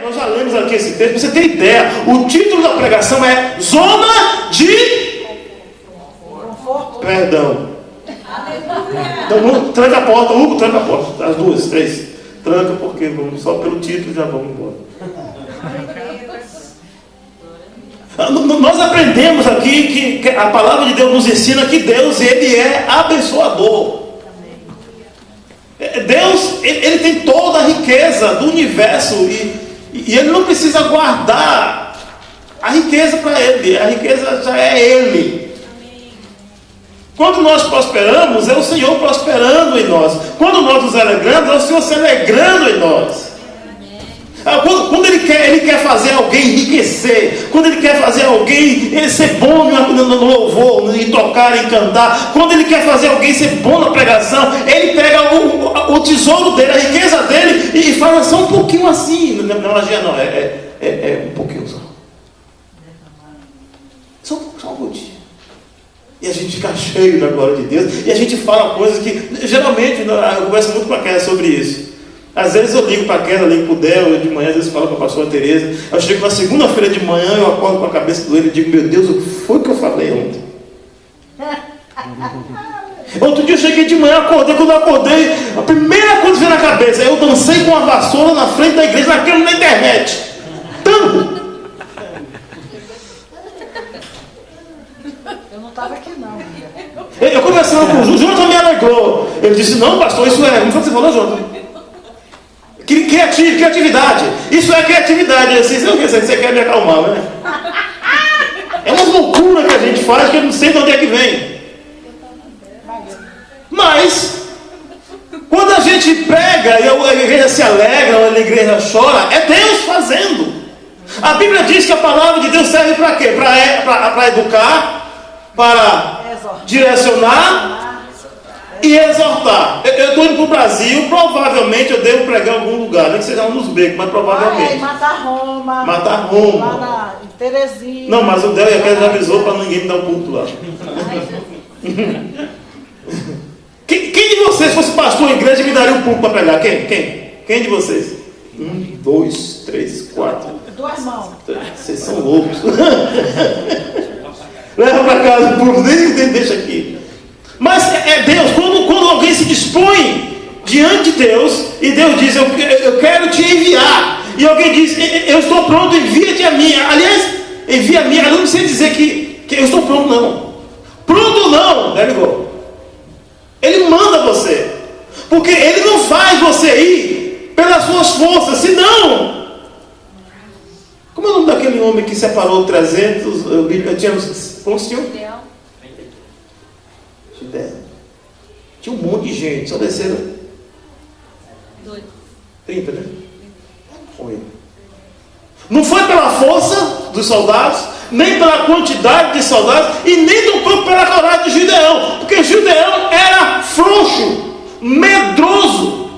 nós já lemos aqui esse texto, pra você ter ideia, o título da pregação é Zona de Perdão. Então, tranca a porta, Hugo, tranca a porta, as duas, três. Tranca porque só pelo título já vamos embora. Nós aprendemos aqui que a palavra de Deus nos ensina que Deus, Ele é abençoador. Deus, Ele tem toda a riqueza do universo e Ele não precisa guardar a riqueza para Ele, a riqueza já é Ele. Quando nós prosperamos, é o Senhor prosperando em nós. Quando nós nos alegramos, é o Senhor se alegrando em nós. Quando Ele quer fazer alguém enriquecer, quando Ele quer fazer alguém ser bom no louvor, em tocar, em cantar, quando Ele quer fazer alguém ser bom na pregação, Ele pega o tesouro dele, a riqueza dele e fala só um pouquinho assim. Não é magia não, é um pouquinho só. Só um pouquinho. E a gente fica cheio da glória de Deus, e a gente fala coisas que, geralmente, eu converso muito com a Kézia sobre isso. Às vezes eu ligo para a Kézia, ligo para o Del, de manhã, às vezes falo com a pastora Tereza. Eu chego na segunda-feira de manhã, eu acordo com a cabeça doendo e digo, meu Deus, o que foi que eu falei ontem? Outro dia eu cheguei de manhã, acordei, quando eu acordei, a primeira coisa que veio na cabeça, eu dancei com a vassoura na frente da igreja, naquele na internet. Tanto! Estava aqui não. Eu conversando com o Jonathan me alegrou. Ele disse, não pastor, isso é, não foi o que você falou, Jonathan? Criatividade. Isso é criatividade. Assim, você quer me acalmar, né? É uma loucura que a gente faz que eu não sei de onde é que vem. Mas quando a gente prega e a igreja se alegra, ou a igreja chora, é Deus fazendo. A Bíblia diz que a palavra de Deus serve para quê? Para educar, para direcionar e exortar. Eu estou indo para o Brasil, provavelmente eu devo pregar em algum lugar, nem que seja um dos becos, mas provavelmente. Matar Roma. Lá em Terezinha. Não, mas o Del e a Kézia já avisou para ninguém me dar um culto lá. Quem de vocês fosse pastor em igreja me daria um culto para pregar? Quem de vocês? 1, 2, 3, 4. 2 mãos. Vocês são loucos. Leva para casa o público, deixa aqui. Mas é Deus, quando alguém se dispõe diante de Deus, e Deus diz, eu quero te enviar, e alguém diz, eu estou pronto, envia-te a mim. Aliás, envia a mim, eu não precisa dizer que eu estou pronto, não. Pronto não, there you go. Ele manda você, porque Ele não faz você ir pelas suas forças, senão... Como é o nome daquele homem que separou 300? Quantos tinham? Tinha um monte de gente, só desceram 30, né? Foi. Não foi pela força dos soldados, nem pela quantidade de soldados, e nem tampouco pela coragem de Gideão, porque Gideão era frouxo, medroso.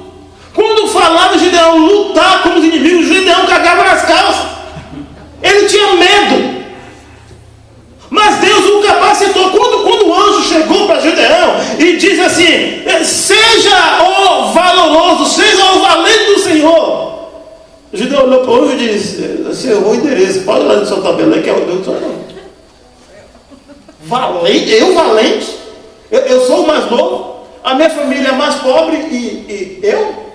Quando falava Gideão lutar com os inimigos, Gideão cagava nas calças. Ele tinha medo. Mas Deus o capacitou. Quando o anjo chegou para Gideão e disse assim, seja o valoroso, seja o valente do Senhor. Gideão olhou para o anjo e disse, você errou o endereço, pode ir lá no seu tabela que é o Deus do Senhor. Valente? Eu valente? Eu sou o mais novo? A minha família é mais pobre e eu?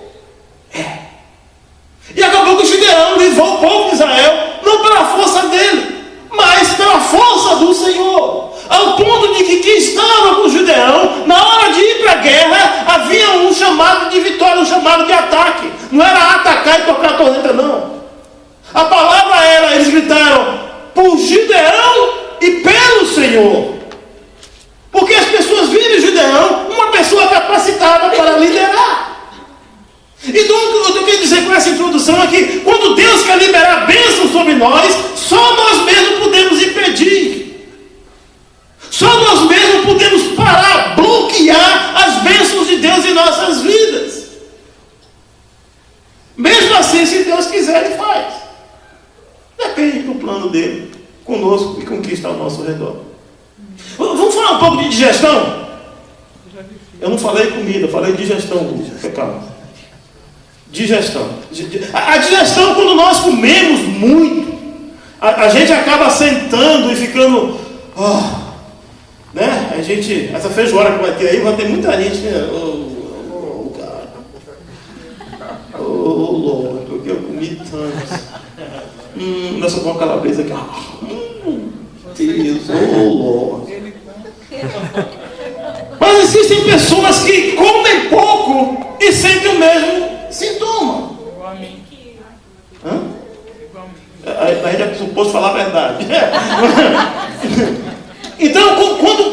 E acabou que Gideão livrou o povo de Israel, não pela força dele, mas pela força do Senhor. Ao ponto de que quem estava com Gideão, na hora de ir para a guerra, havia um chamado de vitória, um chamado de ataque. Não era atacar e tocar a torreta, não. A palavra era, eles gritaram, por Gideão e pelo Senhor. Porque as pessoas viram em Gideão uma pessoa capacitada para liderar. Então, o que eu quero dizer com essa introdução é que quando Deus quer liberar bênçãos sobre nós, só nós mesmos podemos impedir. Só nós mesmos podemos parar, bloquear as bênçãos de Deus em nossas vidas. Mesmo assim, se Deus quiser, Ele faz. Depende do plano dele, conosco e com quem está ao nosso redor. Vamos falar um pouco de digestão? Eu não falei comida, eu falei digestão, calma. Digestão. A digestão, quando nós comemos muito, a gente acaba sentando e ficando... né? A gente, essa feijoada que vai ter aí, vai ter muita gente, né? Lord, porque eu comi tanto. Nossa boa calabresa aqui. Deus, Lord. Mas existem pessoas que comem pouco e sentem o mesmo sintoma. Hã? A gente é suposto falar a verdade. Então,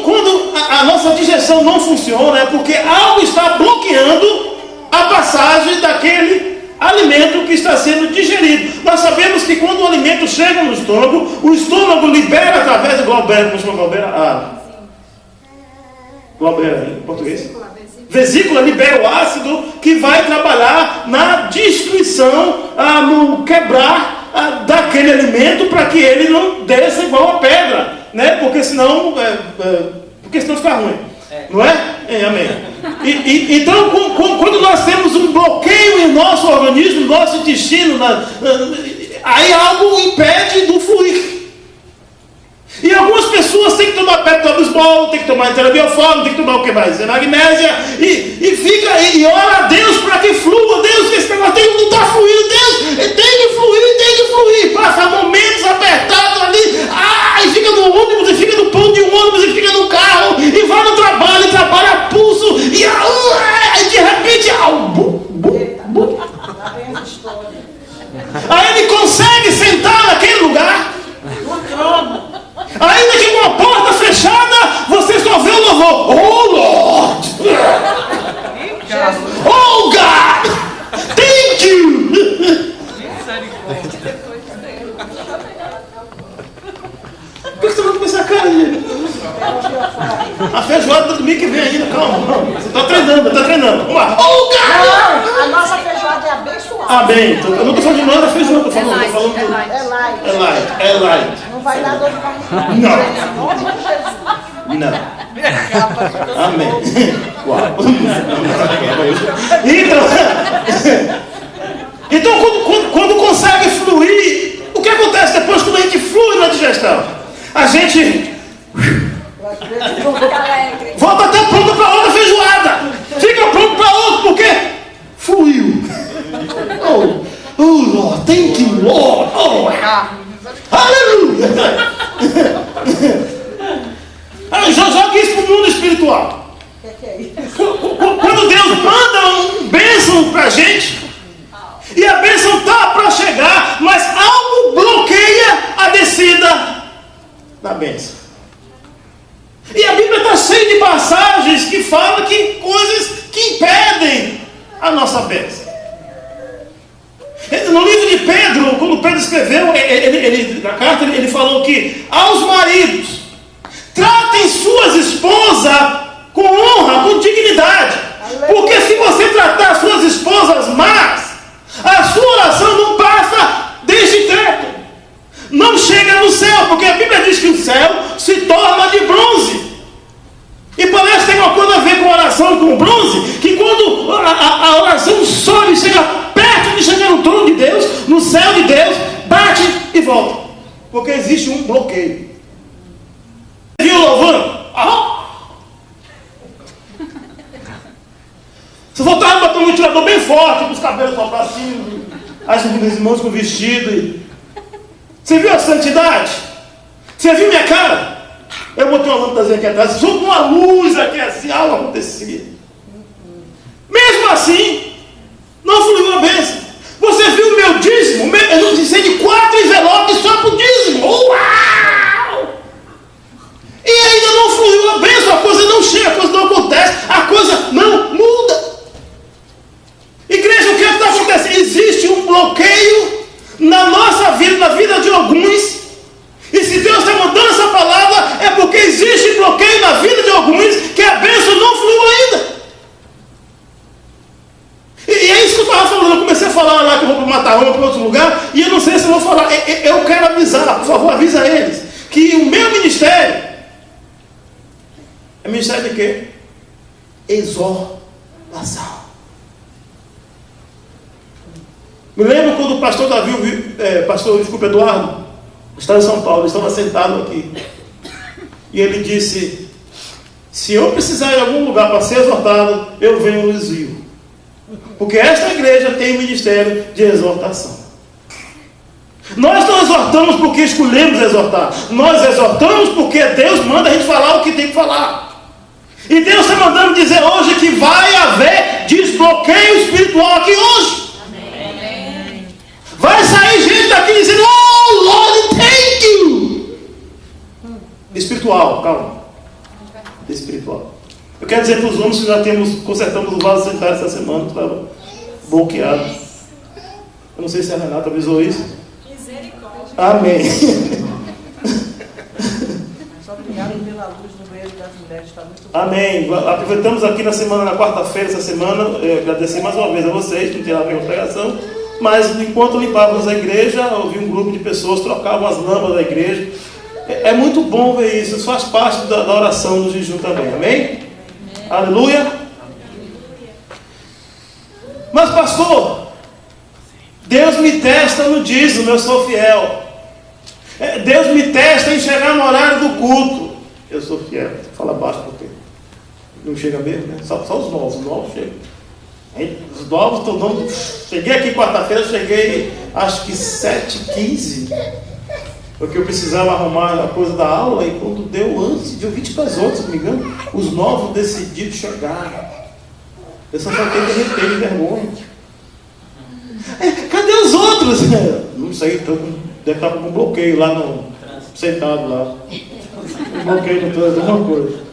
quando a nossa digestão não funciona, é porque algo está bloqueando a passagem daquele alimento que está sendo digerido. Nós sabemos que quando o alimento chega no estômago, o estômago libera através do Glauber, como chama Glauber? Glauber em português? Vesícula libera o ácido que vai trabalhar na destruição, no quebrar daquele alimento para que ele não desça igual a pedra, né? Porque senão fica ruim, não é? Amém. Então, quando nós temos um bloqueio em nosso organismo, no nosso intestino, aí algo impede do fluir. E algumas pessoas têm que tomar Pepto-Bismol, tem que tomar Enterobioform, tem que tomar o que mais? Magnésia, e ora a Deus para que flua. Deus, que esse negócio não está fluindo. Deus, tem que fluir. Passa momentos apertados ali, e fica no ônibus, e fica no pão de um ônibus, e fica no carro, e vai no trabalho, e trabalha a pulso, e de repente, aí ele consegue sentar naquele lugar. Ainda que com a porta fechada, você só vê o louvor. Oh Lord! Oh God! Thank you! Por que você vai começar a cara, gente? A feijoada do domingo que vem ainda, calma. Você está treinando. Vamos lá. Oh God! A nossa feijoada é abençoada. Amém. Eu não estou falando de nada da feijoada, estou falando É light. Não vai dar dor de barriga. Não. Amém. Uau. Então quando consegue fluir, o que acontece depois quando a gente flui na digestão? A gente volta até pronto para outra feijoada. Fica pronto para outra, porque fluiu. Oh Lord, thank you, Lord. Aleluia! Joga isso para o mundo espiritual. Quando Deus manda um bênção para a gente, e a bênção está para chegar, mas algo bloqueia a descida da bênção. E a Bíblia está cheia de passagens que falam que coisas que impedem a nossa bênção. No livro de Pedro, quando Pedro escreveu na carta, ele falou que aos maridos, tratem suas esposas com honra, com dignidade. Porque se você tratar suas esposas más, a sua oração não passa deste teto. Não chega no céu, porque a Bíblia diz que o céu se torna de bronze. E parece que tem uma coisa a ver com a oração com bronze, que quando a oração sobe, chega perto de chegar no trono de Deus, no céu de Deus, bate e volta. Porque existe um bloqueio. Viu louvando? Se voltar botar um ventilador bem forte, com os cabelos só para cima, as mãos com vestido. Você viu a santidade? Você viu minha cara? Eu botei uma lâmpadazinha aqui atrás, só com uma luz aqui assim, algo acontecia. Mesmo assim, não fluiu a bênção. Você viu o meu dízimo? Eu não disse de 4 envelopes só para o dízimo. Uau! E ainda não fluiu a bênção, a coisa não chega, a coisa não acontece, a coisa não muda. Igreja, o que está acontecendo? Existe um bloqueio na nossa vida, na vida de alguns. E se Deus está mandando essa palavra, é porque existe bloqueio na vida de alguns, que a bênção não fluiu ainda. E é isso que eu estava falando. Eu comecei a falar lá que eu vou para Matarrão, para outro lugar, e eu não sei se eu vou falar. Eu quero avisar, por favor, avisa eles, que o meu ministério é ministério de quê? Exortação. Me lembro quando o pastor desculpa, Eduardo, estava em São Paulo, estava sentado aqui. E ele disse: se eu precisar ir a algum lugar para ser exortado, eu venho no Luizio. Porque esta igreja tem ministério de exortação. Nós não exortamos porque escolhemos exortar. Nós exortamos porque Deus manda a gente falar o que tem que falar. E Deus está mandando dizer hoje que vai haver desbloqueio espiritual aqui hoje. Amém. Vai sair gente daqui dizendo: oh Lord, thank you. Espiritual, calma. Espiritual. Eu quero dizer para os homens que já consertamos o vaso sanitário essa semana, que estava bloqueado. Eu não sei se a Renata avisou isso. Misericórdia. Amém. Só obrigado pela luz no meio das mulheres, está muito bom. Amém. Aproveitamos aqui na quarta-feira, essa semana, agradecer mais uma vez a vocês, que não tinha nada a ver com a pregação, mas enquanto limpávamos a igreja, eu vi um grupo de pessoas trocavam as lâmpadas da igreja. É muito bom ver isso, isso faz parte da oração do jejum também, amém? Aleluia. Mas pastor, Deus me testa no dízimo, eu sou fiel. Deus me testa em chegar no horário do culto, eu sou fiel. Fala baixo porque não chega mesmo, né? Só os novos chegam. Os novos estão dando. Cheguei aqui quarta-feira, cheguei acho que 7h15, porque eu precisava arrumar a coisa da aula, e quando deu antes de 20 para as outras, se não me engano, os novos decidiram chegar. Eu só faltei derreter de vergonha. Cadê os outros? Não sei, deve estar com um bloqueio lá sentado lá. Um bloqueio no trânsito, alguma coisa.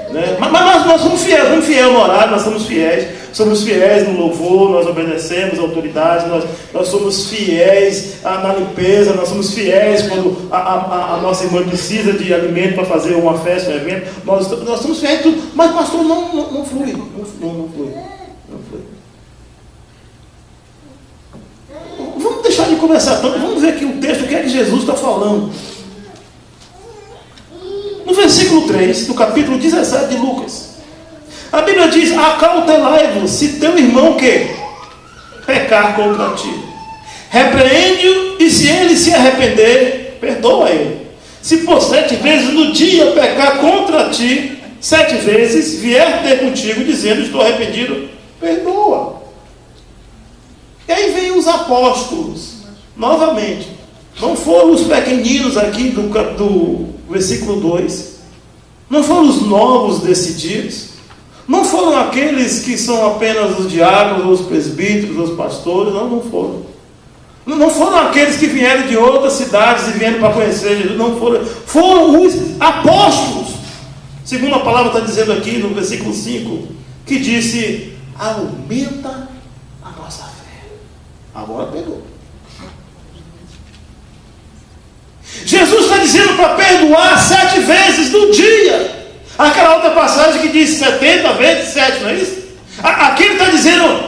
Né? Mas nós somos fiéis no horário, nós somos fiéis no louvor, nós obedecemos a autoridade, nós somos fiéis na limpeza, nós somos fiéis quando a nossa irmã precisa de alimento para fazer uma festa, um evento, nós somos fiéis em tudo, mas pastor, não flui. Vamos deixar de conversar tanto, vamos ver aqui o texto, o que é que Jesus está falando. No versículo 3, do capítulo 17 de Lucas, a Bíblia diz: acautelai-vos, se teu irmão que pecar contra ti, repreende-o, e se ele se arrepender, perdoa ele. Se por 7 vezes no dia pecar contra ti, 7 vezes vier ter contigo dizendo: estou arrependido, perdoa. E aí vem os apóstolos, novamente. Não foram os pequeninos aqui do versículo 2. Não foram os novos decididos. Não foram aqueles que são apenas os diáconos, os presbíteros, os pastores. Não foram. Não foram aqueles que vieram de outras cidades e vieram para conhecer Jesus. Não foram. Foram os apóstolos. Segundo a palavra está dizendo aqui no versículo 5, que disse: aumenta a nossa fé. Agora pegou. Jesus está dizendo para perdoar 7 vezes no dia. Aquela outra passagem que diz 70 vezes 7, não é isso? Aqui ele está dizendo: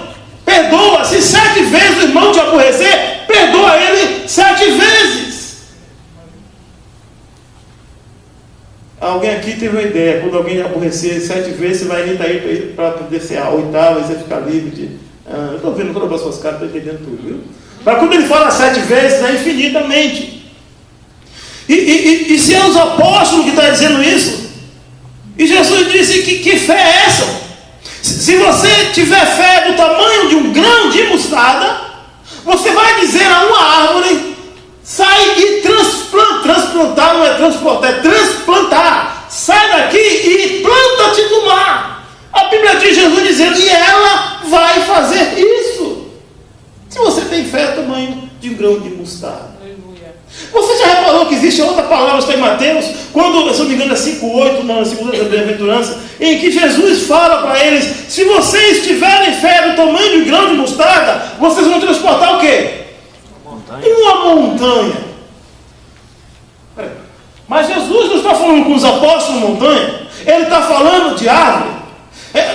perdoa. Se 7 vezes o irmão te aborrecer, perdoa ele 7 vezes. Alguém aqui teve uma ideia: quando alguém aborrecer 7 vezes, você vai ir para descer a 8ª, e você ficar livre de. Eu estou vendo todas as suas caras, estou entendendo tudo, viu? Mas quando ele fala 7 vezes, é infinitamente. E se é os apóstolos que estão dizendo isso, e Jesus disse que fé é essa? Se você tiver fé do tamanho de um grão de mostarda, você vai dizer a uma árvore: sai e transplantar, não é transportar, é transplantar, sai daqui e planta-te no mar. A Bíblia diz, Jesus dizendo, e ela vai fazer isso. Se você tem fé do tamanho de um grão de mostarda. Você já reparou que existe outra palavra, está em Mateus, quando, se eu não me engano, é 5:8, na segunda da bem-aventurança, em que Jesus fala para eles: se vocês tiverem fé do tamanho de um grão de mostarda, vocês vão transportar o quê? Uma montanha. Mas Jesus não está falando com os apóstolos montanha, ele está falando de árvore.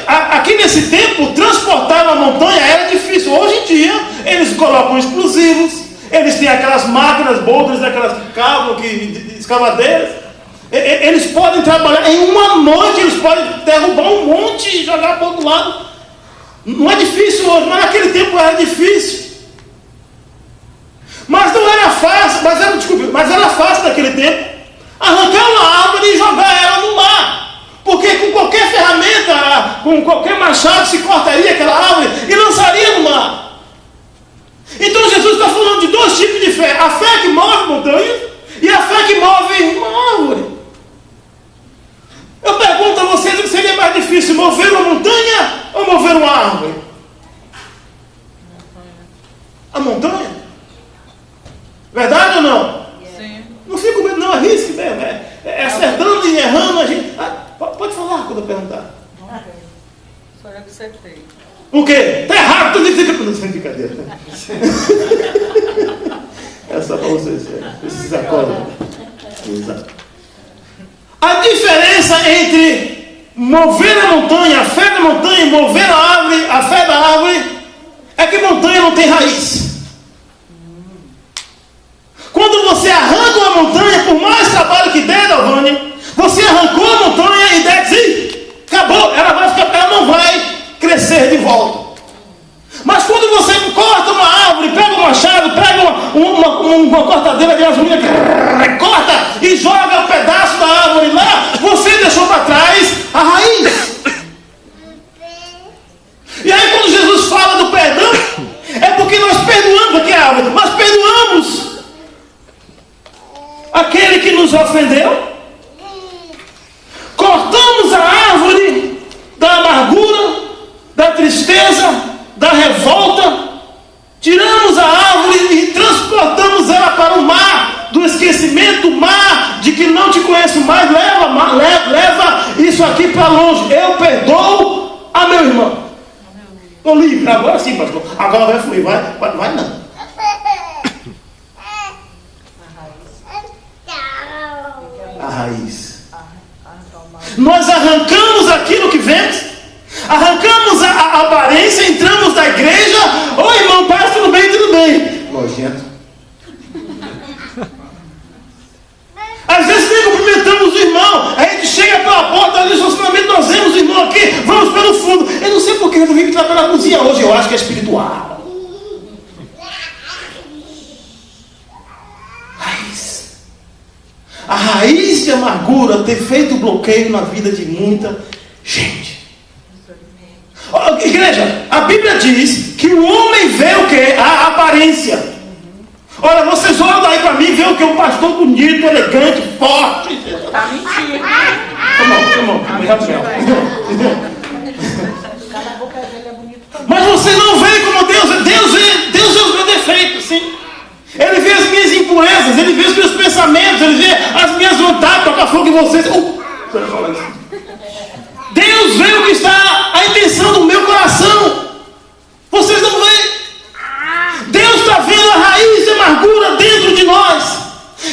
Aqui nesse tempo, transportar uma montanha era difícil. Hoje em dia, eles colocam explosivos. Eles têm aquelas máquinas, boulders, aquelas que cavam, escavadeiras. Eles podem trabalhar em uma noite, eles podem derrubar um monte e jogar para o outro lado. Não é difícil hoje, mas naquele tempo era difícil. mas era fácil naquele tempo, arrancar uma árvore e jogar ela no mar. Porque com qualquer ferramenta, com qualquer machado, se cortaria aquela árvore e lançaria no mar. Então Jesus está falando de dois tipos de fé: a fé que move montanhas e a fé que move uma árvore. Eu pergunto a vocês, o que seria mais difícil, mover uma montanha ou mover uma árvore? A montanha? Verdade ou não? Sim. Não fica com medo, não, arrisque mesmo. É acertando e errando a gente. Pode falar quando eu perguntar. Só eu que acertei. O quê? Está errado, tudo isso aqui. Não sem brincadeira. É só para vocês se acordam. Exato. A diferença entre mover a montanha, a fé da montanha, e mover a árvore, a fé da árvore, é que montanha não tem raiz. Quando você arranca uma montanha, por mais trabalho que der, Dalvânia, você arrancou a montanha e der assim, acabou, ela não vai crescer de volta. Mas quando você corta uma árvore, pega um machado, pega uma cortadeira de gasolina, corta e joga um pedaço da árvore lá, você deixou para trás a raiz. E aí quando Jesus fala do perdão, é porque nós perdoamos aqui a árvore, nós perdoamos aquele que nos ofendeu, cortamos a árvore da amargura, da tristeza, da revolta, tiramos a árvore e transportamos ela para o mar do esquecimento, o mar de que não te conheço mais. Leva isso aqui para longe. Eu perdoo a meu irmão. Estou livre, agora sim, pastor. Agora vai fluir, vai não. A raiz. Nós arrancamos aquilo que vemos, arrancamos a aparência, entramos na igreja. Oi, irmão, paz, tudo bem? Tudo bem. Nojento. Às vezes nem cumprimentamos o irmão. A gente chega pela porta ali do estacionamento, nós vemos o irmão aqui, vamos pelo fundo. Eu não sei porque eu vim trabalhar na cozinha hoje, eu acho que é espiritual. Raiz. A raiz de amargura ter feito bloqueio na vida de muita gente. Igreja, a Bíblia diz que o homem vê o que? A aparência. Olha, vocês olham daí para mim e vê o que? Um pastor bonito, elegante, forte. Tá mentindo. Come on. Cala a boca dele, é bonito também. Mas você não vê como Deus vê os meus defeitos, sim. Ele vê as minhas impurezas, ele vê os meus pensamentos, ele vê as minhas vontades, tocar fogo em vocês. Deus vê o que está, a intenção do meu coração. Vocês não veem. Deus está vendo a raiz de amargura dentro de nós.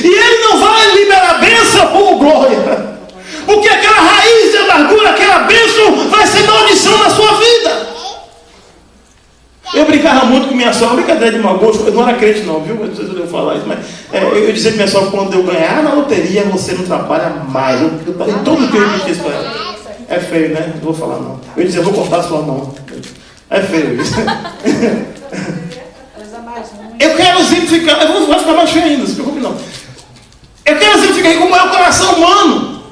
E Ele não vai liberar bênção ou glória. Porque aquela raiz de amargura, aquela bênção vai ser maldição na sua vida. Eu brincava muito com minha sogra, brincadeira de mau gosto, eu não era crente não, viu? Não sei se eu devo falar isso, mas eu dizia para minha sogra, quando eu ganhar na loteria, você não trabalha mais. Eu falei todo que eu repeti isso para ela. É feio, né? Não vou falar não. Eu dizia, vou cortar a sua mão. É feio isso. Eu quero exemplificar, eu vou ficar mais feio ainda, não se preocupe não. Eu quero exemplificar como é o coração humano.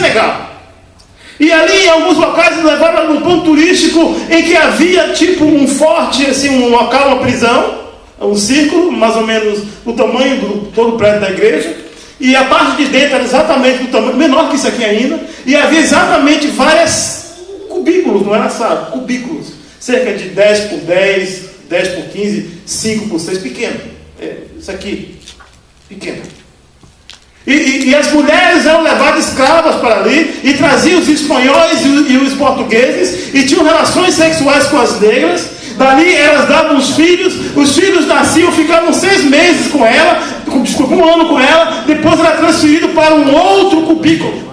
Legal. E ali em alguns locais nos levaram num ponto turístico em que havia tipo um forte, assim, um local, uma prisão, um círculo, mais ou menos o tamanho do todo o prédio da igreja. E a parte de dentro era exatamente do tamanho, menor que isso aqui ainda. E havia exatamente várias cubículos, não era sala, cubículos. Cerca de 10 por 10, 10 por 15, 5 por 6, pequeno. Isso aqui, pequeno. E as mulheres eram levadas escravas para ali e traziam os espanhóis e os portugueses e tinham relações sexuais com as negras. Dali elas davam os filhos nasciam, ficavam 6 meses com ela, desculpa, 1 ano com ela, depois era transferido para um outro cubículo.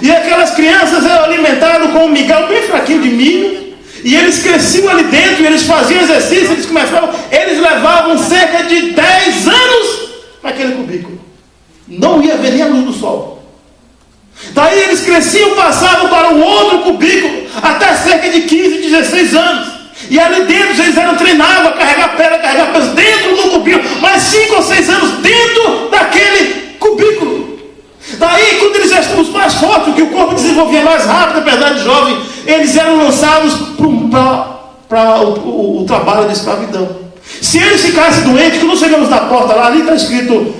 E aquelas crianças eram alimentadas com um migal bem fraquinho de milho, e eles cresciam ali dentro, e eles faziam exercício, eles levavam cerca de 10 anos naquele cubículo. Não ia ver nem a luz do sol. Daí eles cresciam, passavam para um outro cubículo, até cerca de 15, 16 anos. E ali dentro eles eram treinados a carregar pedra, carregar peso dentro do cubículo, mas 5 ou 6 anos dentro daquele cubículo. Daí, quando eles já estavam os mais fortes, que o corpo desenvolvia mais rápido, apesar de jovem, eles eram lançados para o trabalho de escravidão. Se eles ficassem doentes, quando chegamos na porta lá, ali está escrito,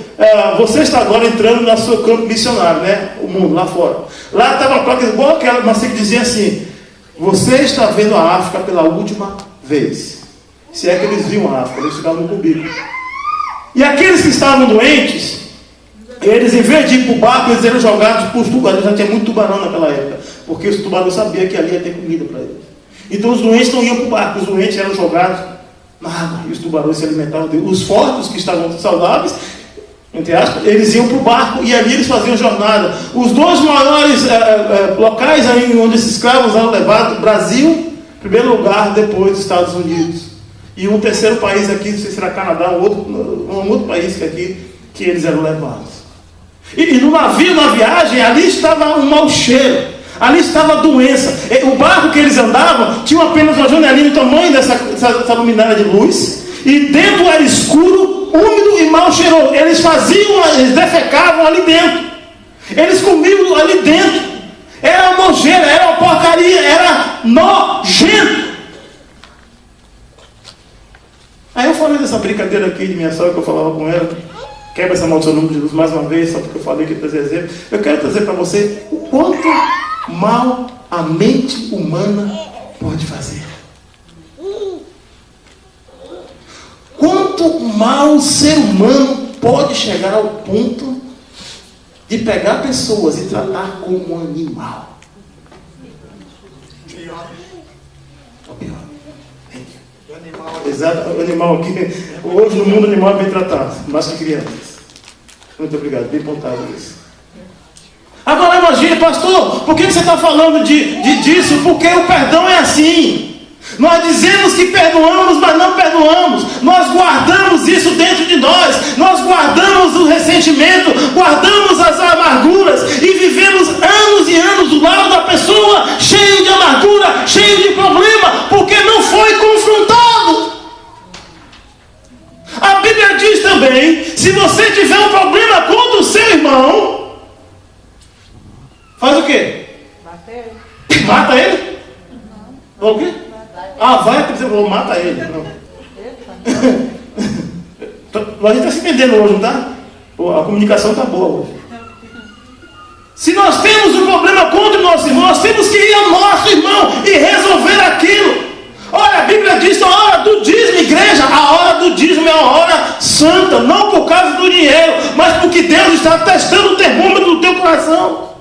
você está agora entrando no seu campo missionário, né? O mundo lá fora. Lá estava uma placa igual aquela, mas que dizia assim: você está vendo a África pela última vez. Se é que eles viam a África, eles ficavam no cubículo. E aqueles que estavam doentes, eles, em vez de ir para o barco, eles eram jogados por tubarões. Já tinha muito tubarão naquela época, porque os tubarões sabiam que ali ia ter comida para eles. Então os doentes não iam para o barco, os doentes eram jogados na água, e os tubarões se alimentavam deles. Os fortes, que estavam saudáveis, entre aspas, eles iam para o barco e ali eles faziam jornada. Os 2 maiores locais aí onde esses escravos eram levados: Brasil, em primeiro lugar, depois dos Estados Unidos. E um terceiro país aqui, não sei se era Canadá, um outro país que eles eram levados. E no navio, na viagem, ali estava um mau cheiro, ali estava a doença. O barco que eles andavam tinha apenas uma janelinha do tamanho dessa luminária de luz, e dentro era escuro, úmido e mal cheiroso. Eles defecavam ali dentro, eles comiam ali dentro. Era uma nojeira, era uma porcaria, era nojento. Aí eu falei dessa brincadeira aqui de minha sogra, que eu falava com ela. Quebra essa maldição no nome de Jesus mais uma vez, só porque eu falei que ia trazer exemplo. Eu quero trazer para você o quanto mal a mente humana pode fazer. Quanto mal o ser humano pode chegar ao ponto de pegar pessoas e tratar como um animal. Exato, o animal aqui. Hoje no mundo o animal é bem tratado, mais que crianças. Muito obrigado, bem pontado isso. Agora imagine, pastor, por que você está falando disso? Porque o perdão é assim. Nós dizemos que perdoamos, mas não perdoamos. Nós guardamos isso dentro de nós. Nós guardamos o ressentimento, guardamos as amarguras e vivemos anos e anos do lado da pessoa, cheio de amargura, cheio de problema, porque não foi confrontado. A Bíblia diz também: se você tiver um problema contra o seu irmão, faz o quê? Mata ele? Não. O quê? Vai, por exemplo, mata ele. Não. A gente está se entendendo hoje, não está? A comunicação está boa hoje. Se nós temos um problema contra o nosso irmão, nós temos que ir ao nosso irmão e resolver aquilo. Olha, a Bíblia diz que a hora do dízimo, igreja, a hora do dízimo é uma hora santa, não por causa do dinheiro, mas porque Deus está testando o termômetro do teu coração.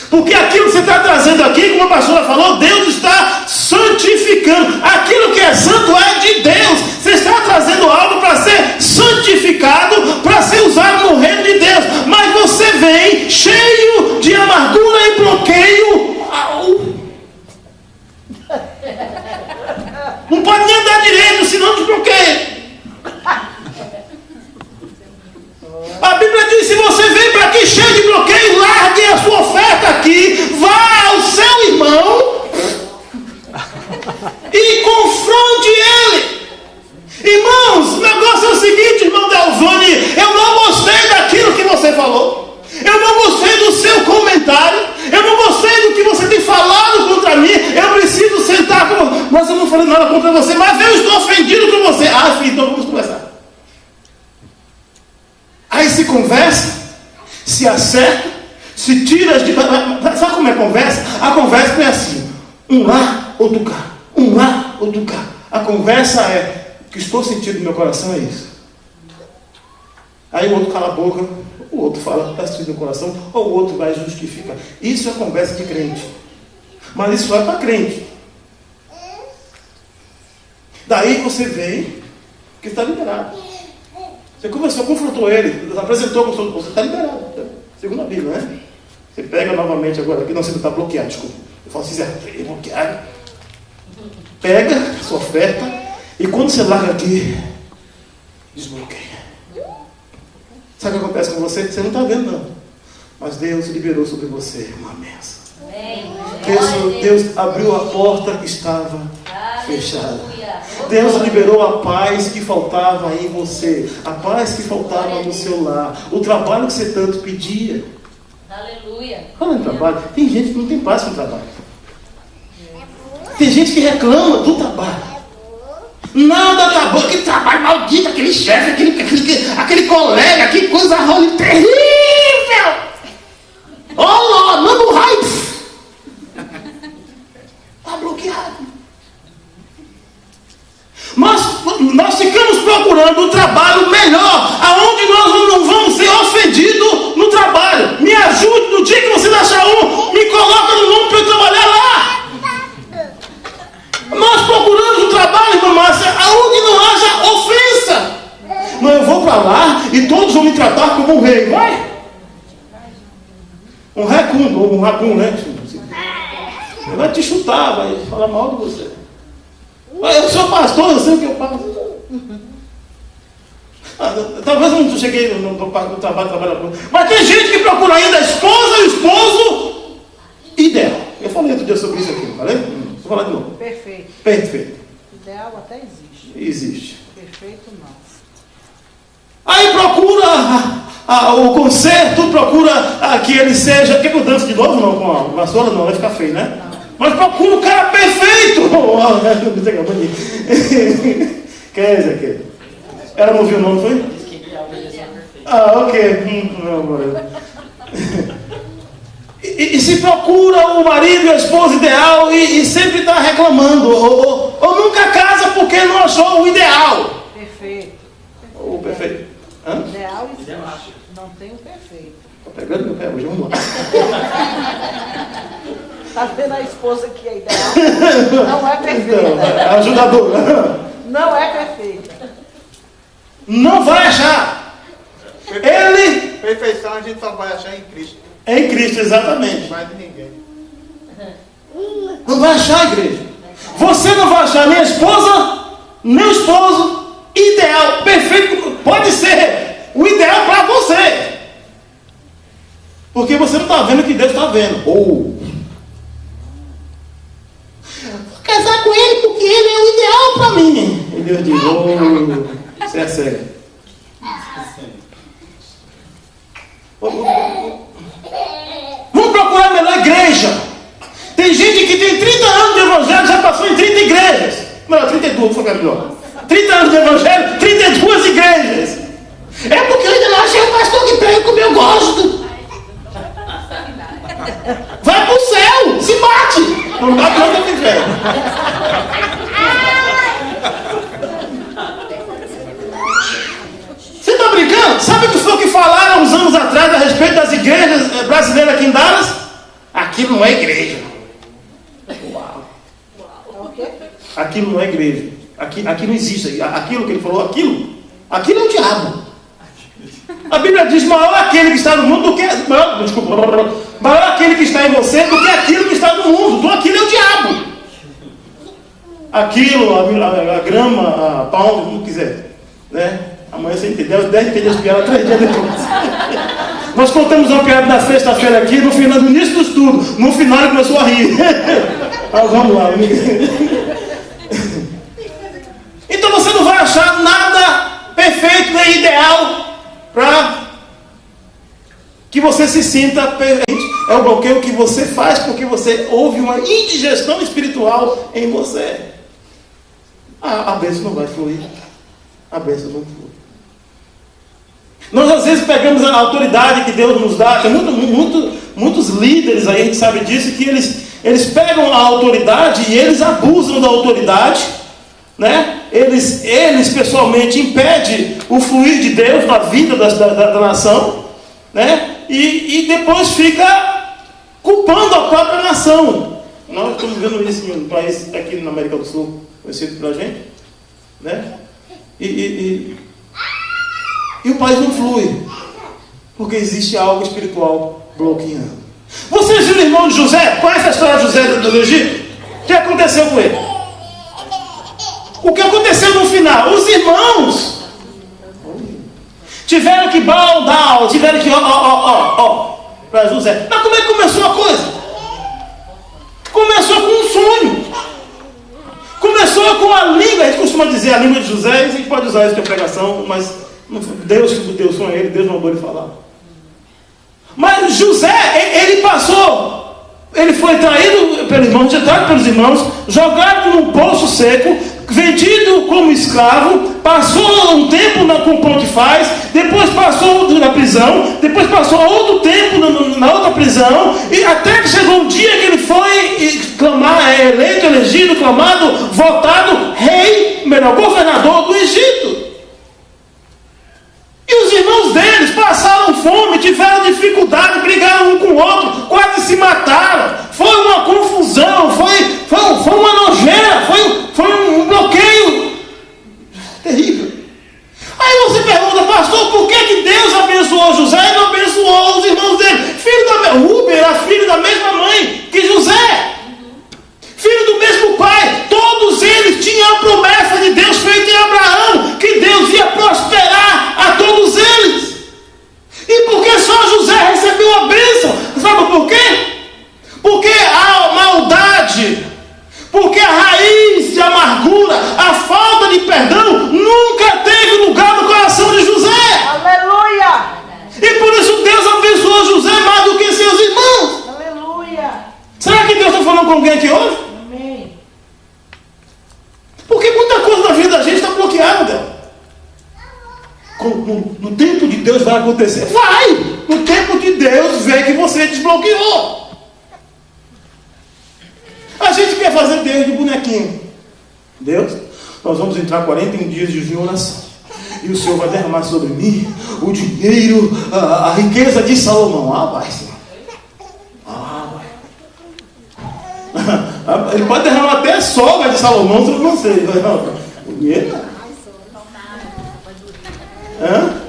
Porque aquilo que você está trazendo aqui, como a pastora falou, Deus está santificando. Aquilo que é santo é de Deus. Você está trazendo algo para ser santificado, para ser usado no reino de Deus. Mas você vem cheio de amargura e bloqueio. Não pode nem andar direito, senão te bloqueia. A Bíblia diz: se você vem para aqui cheio de bloqueio, largue a sua oferta aqui, vá ao seu irmão e confronte ele. Irmãos, o negócio é o seguinte, irmão Delvani: eu não gostei daquilo que você falou, eu não gostei do seu comentário, eu não gostei do que você tem falado contra mim, eu preciso sentar com você. Mas eu não falei nada contra você, mas eu estou ofendido com você. Filho, então vamos conversar. Aí se conversa, se acerta, se tira de... Sabe como é a conversa? A conversa não é assim: um lá, outro cá, um lá, outro cá. A conversa é: o que estou sentindo no meu coração é isso. Aí o outro cala a boca, o outro fala, está sentindo no coração, ou o outro vai e justifica. Isso é conversa de crente. Mas isso é para crente. Daí você vem, que está liberado. Você conversou, confrontou ele, apresentou, você está liberado. Segundo a Bíblia, né? Você pega novamente agora, aqui não, você está bloqueado, desculpa. Eu falo assim: é bloqueado. Pega a sua oferta e quando você larga aqui, desbloqueia. Sabe o que acontece com você? Você não está vendo, não. Mas Deus liberou sobre você uma bênção. Deus abriu a porta que estava fechada. Deus liberou a paz que faltava em você, a paz que faltava no seu lar, o trabalho que você tanto pedia. Aleluia. Fala em trabalho, tem gente que não tem paz com o trabalho. Tem gente que reclama do trabalho. Nada tá bom, que trabalho maldito, aquele chefe, aquele colega, que coisa ruim, terrível. Olha, manda um raio. Está bloqueado. Nós ficamos procurando um trabalho melhor, aonde nós não vamos ser ofendidos no trabalho. Me ajude no dia que você achar me coloca no nome para eu trabalhar lá. Nós procuramos um trabalho, irmã Márcia, aonde não haja ofensa. Mas eu vou para lá e todos vão me tratar como um rei. Vai! Um racun, né? Ele vai te chutar, vai falar mal de você. Eu sou pastor, eu sei o que eu faço. Talvez eu não cheguei no trabalho. Mas tem gente que procura ainda a esposa e o esposo ideal. Eu falei outro dia sobre isso aqui, não falei? Vou falar de novo. Perfeito. Ideal até existe. Existe. Perfeito não. Aí procura o conserto, procura que ele seja. Quer que eu dance de novo? Não, com a vassoura não, vai ficar feio, né? Não. Mas procura o cara perfeito. Quem é esse aqui? Ela não viu o nome, foi? Ok. Não, amor. E se procura o marido e a esposa ideal e sempre está reclamando. Ou nunca casa porque não achou o ideal. Perfeito. O perfeito. Hã? Ideal existe. Não tem o perfeito. Estou pegando meu pé hoje, vamos lá. Está vendo a esposa que é ideal? Não é perfeita. Então, ajudadora. Não é perfeita. Não vai achar. Perfeição a gente só vai achar em Cristo. É em Cristo, exatamente. Mais de ninguém. Não vai achar, igreja. Você não vai achar nem a esposa, nem o esposo ideal, perfeito. Pode ser o ideal para você. Porque você não está vendo o que Deus está vendo. Vou casar com ele porque ele é o ideal para mim. E Deus diz, você é cego. Vamos procurar a melhor igreja. Tem gente que tem 30 anos de evangelho, já passou em 30 igrejas. Não, 32, foi melhor. 30 anos de evangelho, 32 igrejas. É porque eu ainda não achei o pastor que prega como eu gosto. Vai pro céu, se bate. Não bate não no inferno. Você está brincando? Sabe o que foi que falaram uns anos atrás a respeito das igrejas brasileiras aqui em Dallas? Aquilo não é igreja. Uau. Aquilo não é igreja. Aqui não existe. Aquilo que ele falou, aquilo é o diabo. A Bíblia diz, maior aquele que está no mundo do que... maior aquele que está em você do que aquilo que está no mundo. Então aquilo é o diabo. Aquilo, a grama, a pão, como quiser. Né? Amanhã você entendeu, 10 entendeu as piadas 3 dias depois. Nós contamos uma piada na sexta-feira aqui, no início do estudo. No final ele começou a rir. Mas vamos lá. Então você não vai achar nada perfeito nem ideal para que você se sinta perfeito. É o bloqueio que você faz porque você houve uma indigestão espiritual em você. A bênção não vai fluir. A bênção não flui. Nós às vezes pegamos a autoridade que Deus nos dá. Tem muitos líderes aí, a gente sabe disso, que eles pegam a autoridade e eles abusam da autoridade, né? Eles pessoalmente impedem o fluir de Deus na vida da nação, né? E depois fica culpando a própria nação. Nós estamos vendo isso em um país aqui na América do Sul, conhecido pela gente, né? E o país não flui, porque existe algo espiritual bloqueando. Vocês viram o irmão de José? Conhece a história de José do Egito? O que aconteceu com ele? O que aconteceu no final? Os irmãos tiveram que bow down, tiveram que para José. Mas como é que começou a coisa? Começou com um sonho. Começou com a língua. A gente costuma dizer a língua de José, e a gente pode usar isso na pregação, mas Deus que deu o sonho a ele, Deus mandou ele falar. Mas José, ele passou, ele foi traído pelos irmãos, rejeitado pelos irmãos, jogado num poço seco, vendido como escravo, passou um tempo com Potifar, depois passou na prisão, depois passou outro tempo na outra prisão, e até que chegou um dia que ele foi eleito, elegido, clamado, votado rei, governador do Egito. E os irmãos deles passaram fome, tiveram dificuldade, brigaram um com o outro, quase se mataram. Foi uma confusão, foi uma nojeira, foi um bloqueio terrível. Aí você pergunta, pastor, por que Deus abençoou José e não abençoou os irmãos dele? Rubem era filho da mesma mãe que José, filho do mesmo pai. Todos eles tinham a promessa de Deus feita em Abraão, que Deus ia prosperar a todos eles. E por que só José recebeu a bênção? Sabe por quê? Porque a maldade, porque a raiz de amargura, a falta de perdão nunca teve lugar no coração de José. Aleluia! E por isso Deus abençoou José mais do que seus irmãos. Aleluia! Será que Deus está falando com alguém aqui hoje? Amém. Porque muita coisa na vida da gente está bloqueada. No tempo de Deus vai acontecer. Vai! No tempo de Deus vê que você desbloqueou. A gente quer fazer Deus de bonequinho. Deus, nós vamos entrar 41 dias de jejum e oração. E o Senhor vai derramar sobre mim o dinheiro, a riqueza de Salomão. Ah, vai, Senhor. Ah, vai. Ele pode derramar até a sogra de Salomão sobre você. O dinheiro? Hã?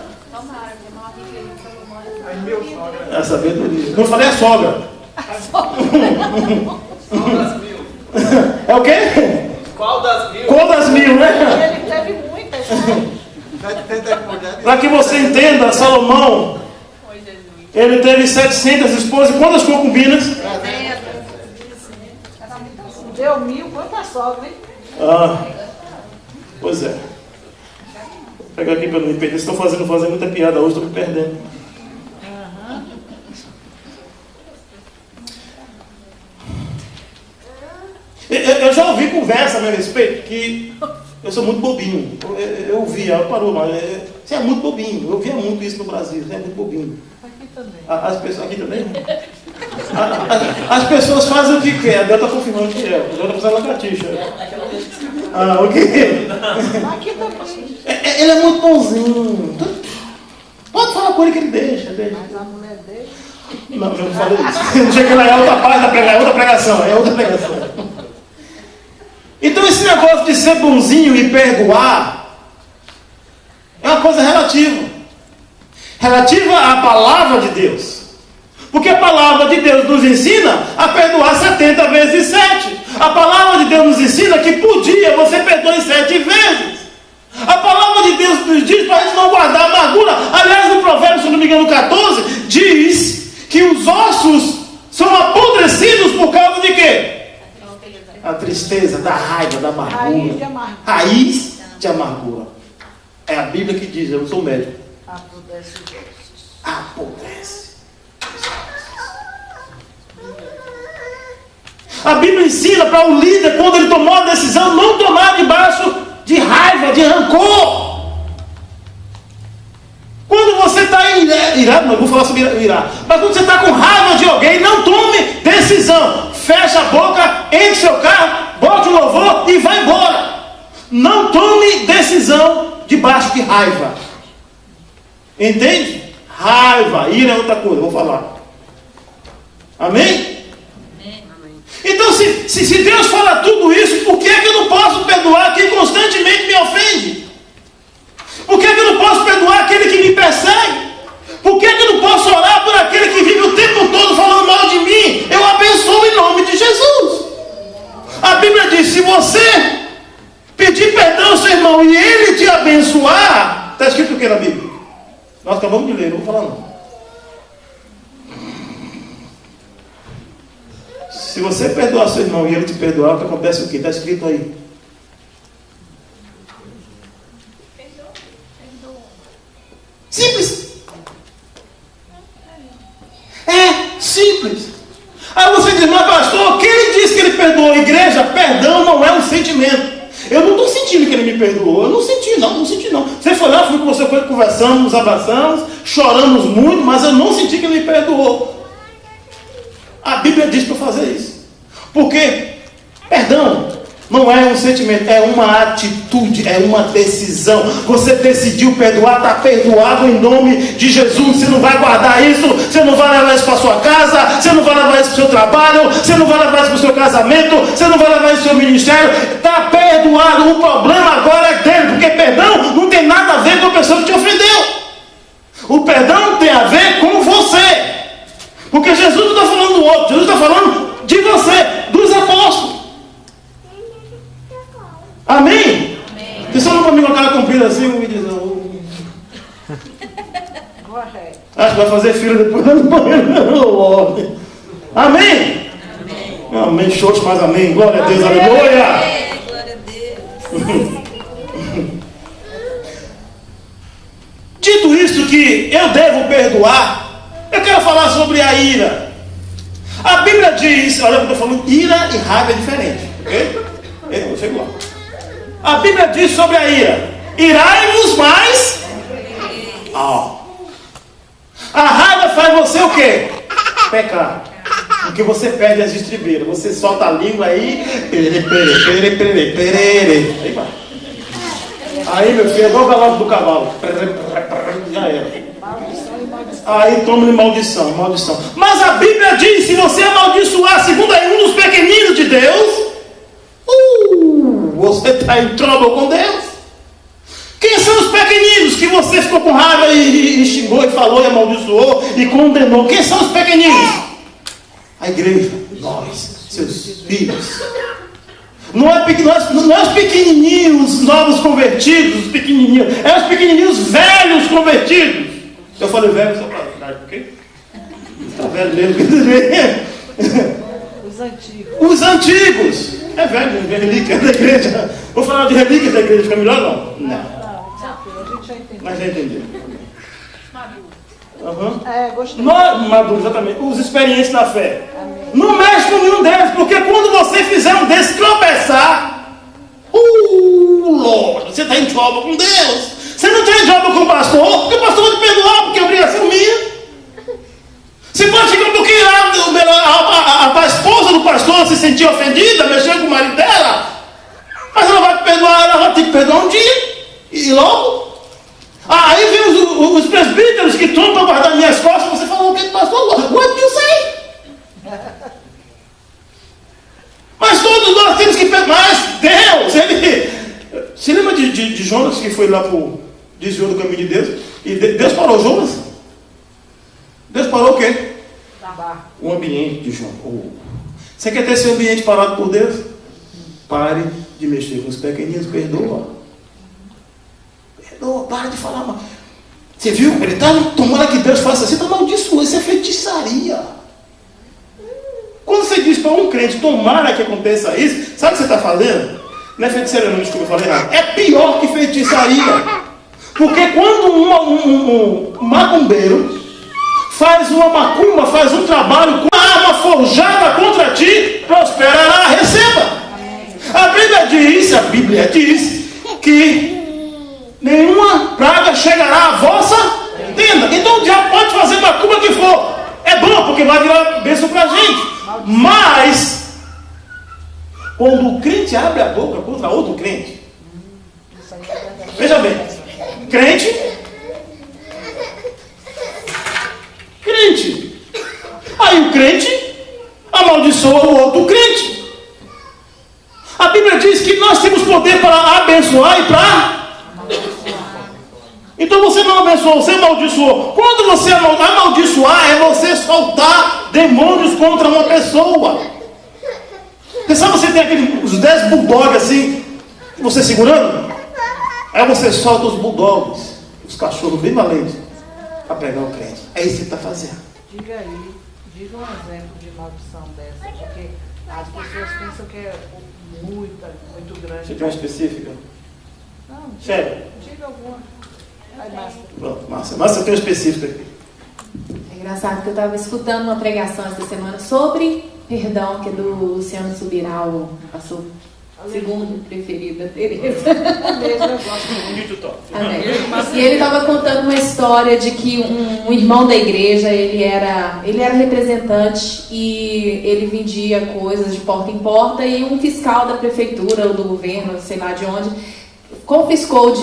É a sabedoria. Não falei a sogra. É o quê? Qual das mil? Qual das mil, né? Ele teve muitas. Para que você entenda, Salomão, ele teve 700 esposas. Quantas concubinas? Deu 1000, quanta sogra, hein? Pois é. Vou pegar aqui para não me perder. Estou fazendo muita piada hoje, estou me perdendo. Eu já ouvi conversa a meu respeito que eu sou muito bobinho. Eu ouvia, parou, mas você é muito bobinho. Eu ouvia muito isso no Brasil, você é muito bobinho. Aqui também. As pessoas, aqui também? As pessoas fazem o que quer. A Deus está confirmando que é. O Deus está precisando de lagartixa. Ok. Aqui também. Ele é muito bonzinho. Pode falar com ele que ele deixa. Mas a mulher dele. Não, eu não falei isso. Não cheguei lá, é outra parte da pregação, é outra pregação. Então esse negócio de ser bonzinho e perdoar é uma coisa relativa. Relativa à palavra de Deus. Porque a palavra de Deus nos ensina a perdoar 70 vezes 7. A palavra de Deus nos ensina que por dia você perdoa 7 vezes. A palavra de Deus nos diz para a gente não guardar amargura. Aliás, no Provérbio, se não me engano, 14, diz que os ossos são apodrecidos por causa de quê? A tristeza, da raiva, da amargura. Raiz de amargura. Raiz de amargura. É a Bíblia que diz, eu não sou médico. Apodrece os ossos. Apodrece. A Bíblia ensina para o líder, quando ele tomou a decisão, não tomar debaixo de raiva, de rancor. Quando você está irado, não vou falar sobre irado, mas quando você está com raiva de alguém, não tome decisão. Fecha a boca, entre seu carro, bote o louvor e vai embora. Não tome decisão debaixo de raiva. Entende? Raiva, ira é outra coisa, vou falar. Amém? Então, se Deus fala tudo isso, por que é que eu não posso perdoar quem constantemente me ofende? Por que é que eu não posso perdoar aquele que me persegue? Por que é que eu não posso orar por aquele que vive o tempo todo falando mal de mim? Eu abençoo em nome de Jesus. A Bíblia diz, se você pedir perdão ao seu irmão e ele te abençoar, está escrito o que na Bíblia? Nós acabamos de ler, não vou falar não. Se você perdoar seu irmão e ele te perdoar, o que acontece é o quê? Está escrito aí. Simples. É simples. Aí você diz, mas pastor, que ele disse que ele perdoou? Igreja, perdão não é um sentimento. Eu não estou sentindo que ele me perdoou. Eu não senti não. Você foi lá, fui com você, conversamos, nos abraçamos, choramos muito, mas eu não senti que ele me perdoou. A Bíblia diz para fazer isso. Porque perdão não é um sentimento, é uma atitude, é uma decisão. Você decidiu perdoar, está perdoado em nome de Jesus. Você não vai guardar isso, você não vai levar isso para sua casa, você não vai levar isso para o seu trabalho, você não vai levar isso para o seu casamento, você não vai levar isso para o seu ministério. Está perdoado. O problema agora é dele, porque perdão não tem nada a ver com a pessoa que te ofendeu. O perdão tem a ver com você. Porque Jesus não está falando do outro, Jesus está falando de você, dos apóstolos. Amém? Você só não comigo com a cara comprida assim, me diz, acho que vai fazer filho depois do banheiro. Amém? Amém, show, mas amém. Glória a Deus, aleluia. Glória a Deus. Dito isso que eu devo perdoar, eu quero falar sobre a ira. A Bíblia diz, olha, eu estou falando, ira e raiva é diferente, ok? Eu chego lá. A Bíblia diz sobre a ira: irai-vos mais. A raiva faz você o quê? Pecar. Porque você perde as estribeiras. Você solta a língua aí. Aí vai. Aí, meu filho, é igual o cavalo do cavalo. Já era. Aí toma-lhe maldição. Mas a Bíblia diz: se você amaldiçoar, segundo aí um dos pequeninos de Deus, você está em trouble com Deus. Quem são os pequeninos que você ficou com raiva e xingou, e falou, e amaldiçoou, e condenou? Quem são os pequeninos? A igreja, nós, seus filhos. Não é os pequenininhos novos convertidos, os pequenininhos, é os pequenininhos velhos convertidos. Eu falei velho só para dar, porque está velho mesmo. Os antigos. É velho, é relíquia da igreja. Vou falar de relíquias da igreja, fica melhor não? Não. Mas já entendeu. Gostei. Maduro, exatamente. Os experientes na fé. Amém. Não mexe com nenhum deles, porque quando você fizer um desses tropeçar, Lord, você está em trouble com Deus. Você não está em trouble com o pastor, porque o pastor vai te perdoar, porque é obrigação minha. Você pode ficar um pouquinho a esposa do pastor se sentir ofendida, mexer com o marido dela, mas ela vai te perdoar, ela vai ter que perdoar um dia, e logo. Aí vem os presbíteros que estão para guardar minhas costas, você fala, o que pastor? What do you say? Mas todos nós temos que perdoar. Mas Deus, ele... Você lembra de Jonas, que foi lá desviou do caminho de Deus? E Deus parou Jonas? Deus parou o quê? O ambiente de Jonas. Você quer ter seu ambiente parado por Deus? Pare de mexer com os pequeninos, perdoa. Perdoa, para de falar mal. Você viu? Ele está tomando que Deus faça assim, está amaldiçoando, isso é feitiçaria. Quando você diz para um crente, tomara que aconteça isso, sabe o que você está fazendo? Não é feitiçaria, não, desculpa, eu falei errado. É pior que feitiçaria. Porque quando um macumbeiro faz uma macumba, faz um trabalho com a arma forjada contra ti, prosperará, receba. A Bíblia diz que nenhuma praga chegará à vossa tenda. Então o diabo pode fazer macumba que for. É bom, porque vai virar bênção para a gente. Mas, quando o crente abre a boca contra outro crente, veja bem, crente, aí o crente amaldiçoa o outro crente. A Bíblia diz que nós temos poder para abençoar e para... Então você não abençoou, você amaldiçoou. Quando você amaldiçoar, é você soltar demônios contra uma pessoa. Você sabe, você tem os 10 bulldogs assim, você segurando? Aí você solta os bulldogs, os cachorros bem valentes, para pegar o crente. É isso que você está fazendo. Diga aí. diga um exemplo de maldição dessa, porque as pessoas pensam que é muito grande. Você tem uma específica? Não, Sério? diga alguma. Aí, Márcia. Pronto, Márcia. Márcia tem uma específica aqui. É engraçado que eu estava escutando uma pregação essa semana sobre perdão, que é do Luciano Subirá, o pastor segundo preferido da Tereza. Eu gosto Muito top. E ele estava contando uma história de que um irmão da igreja, ele era representante e ele vendia coisas de porta em porta, e um fiscal da prefeitura ou do governo, sei lá de onde, confiscou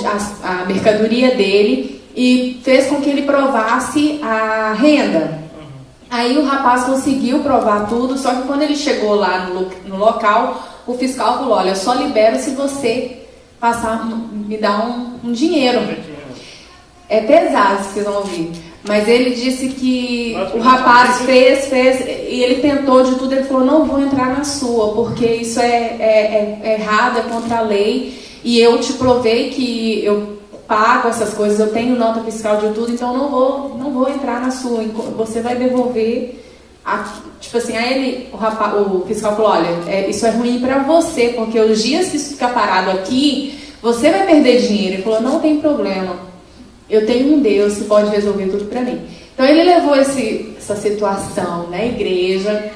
a mercadoria dele e fez com que ele provasse a renda. Aí o rapaz conseguiu provar tudo, só que quando ele chegou lá no local, o fiscal falou: olha, eu só libero se você me dar um dinheiro. É pesado, vocês vão ouvir. Mas ele disse que o rapaz fez, e ele tentou de tudo. Ele falou: não vou entrar na sua, porque isso é errado, é contra a lei. E eu te provei que eu pago essas coisas, eu tenho nota fiscal de tudo, então não vou entrar na sua. Você vai devolver. Tipo assim, aí o fiscal falou: olha, isso é ruim pra você, porque os dias que isso ficar parado aqui, você vai perder dinheiro. Ele falou: não tem problema, eu tenho um Deus que pode resolver tudo pra mim. Então ele levou essa situação na igreja,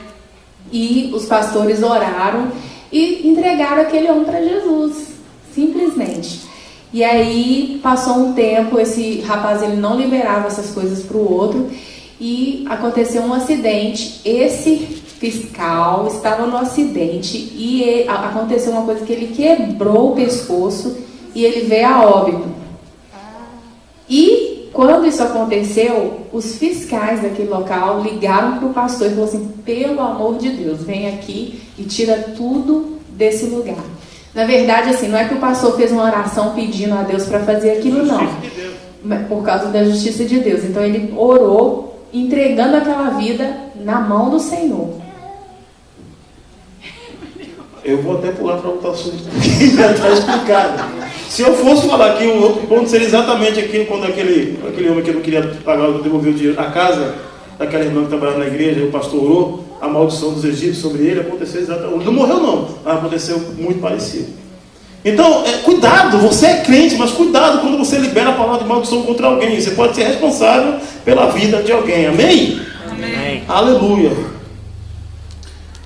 e os pastores oraram e entregaram aquele homem para Jesus, simplesmente. E aí passou um tempo, esse rapaz ele não liberava essas coisas para o outro, e aconteceu um acidente. Esse fiscal estava no acidente e aconteceu uma coisa, que ele quebrou o pescoço e ele veio a óbito. E quando isso aconteceu, os fiscais daquele local ligaram para o pastor e falaram assim: pelo amor de Deus, vem aqui e tira tudo desse lugar. Na verdade, assim, não é que o pastor fez uma oração pedindo a Deus para fazer aquilo, não. Por causa da justiça de Deus. Então ele orou, entregando aquela vida na mão do Senhor. Eu vou até pular para outro assunto, porque já está explicado. Se eu fosse falar aqui, um outro ponto seria exatamente aqui, quando aquele homem que não queria pagar, devolver o dinheiro, a casa daquela irmã que trabalhava na igreja, o pastor orou, a maldição dos egípcios sobre ele, aconteceu exatamente. Não morreu não, mas aconteceu muito parecido. Então, cuidado, você é crente, mas cuidado quando você libera a palavra de maldição contra alguém. Você pode ser responsável pela vida de alguém. Amém? Amém. Aleluia.